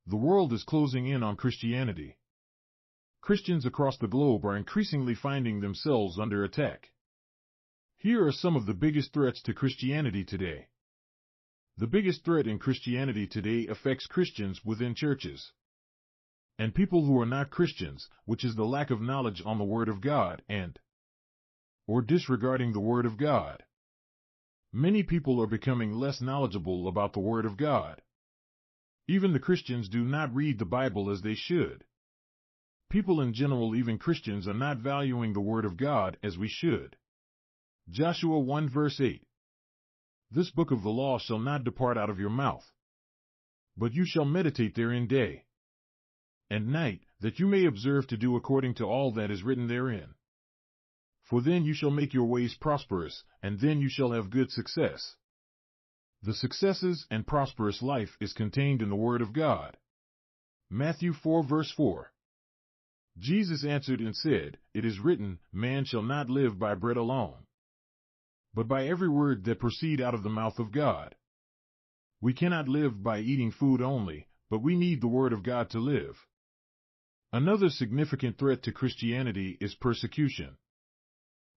The world is closing in on Christianity. Christians across the globe are increasingly finding themselves under attack. Here are some of the biggest threats to Christianity today. The biggest threat in Christianity today affects Christians within churches and people who are not Christians, which is the lack of knowledge on the Word of God or disregarding the Word of God. Many people are becoming less knowledgeable about the Word of God. Even the Christians do not read the Bible as they should. People in general, even Christians, are not valuing the Word of God as we should. Joshua 1 verse 8. This book of the law shall not depart out of your mouth, but you shall meditate therein day and night, that you may observe to do according to all that is written therein. For then you shall make your ways prosperous, and then you shall have good success. The successes and prosperous life is contained in the Word of God. Matthew 4 verse 4. Jesus answered and said, It is written, Man shall not live by bread alone, but by every word that proceed out of the mouth of God. We cannot live by eating food only, but we need the Word of God to live. Another significant threat to Christianity is persecution.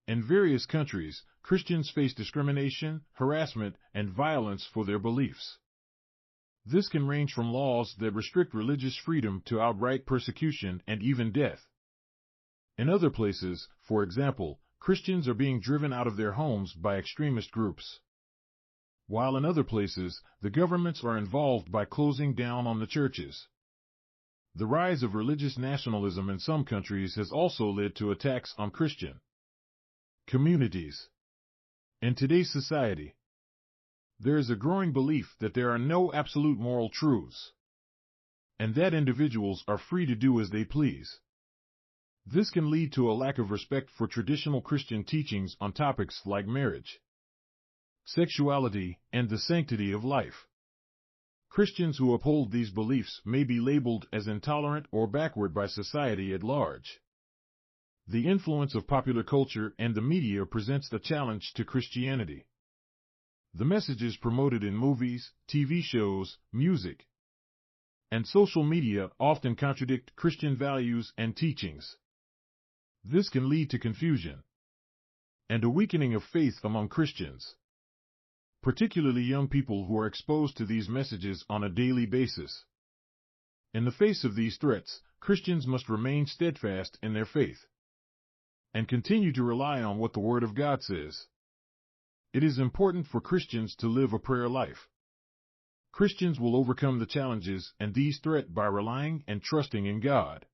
In various countries, Christians face discrimination, harassment, and violence for their beliefs. This can range from laws that restrict religious freedom to outright persecution and even death. In other places, for example, Christians are being driven out of their homes by extremist groups. While in other places, the governments are involved by closing down on the churches. The rise of religious nationalism in some countries has also led to attacks on Christian communities. In today's society, there is a growing belief that there are no absolute moral truths, and that individuals are free to do as they please. This can lead to a lack of respect for traditional Christian teachings on topics like marriage, sexuality, and the sanctity of life. Christians who uphold these beliefs may be labeled as intolerant or backward by society at large. The influence of popular culture and the media presents the challenge to Christianity. The messages promoted in movies, TV shows, music, and social media often contradict Christian values and teachings. This can lead to confusion and a weakening of faith among Christians, particularly young people who are exposed to these messages on a daily basis. In the face of these threats, Christians must remain steadfast in their faith and continue to rely on what the Word of God says. It is important for Christians to live a prayer life. Christians will overcome the challenges and these threats by relying and trusting in God.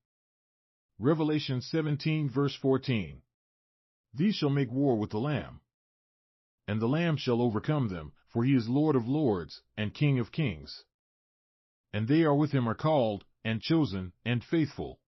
Revelation 17 verse 14. These shall make war with the Lamb, and the Lamb shall overcome them, for he is Lord of lords and King of kings. And they are with him are called, and chosen, and faithful.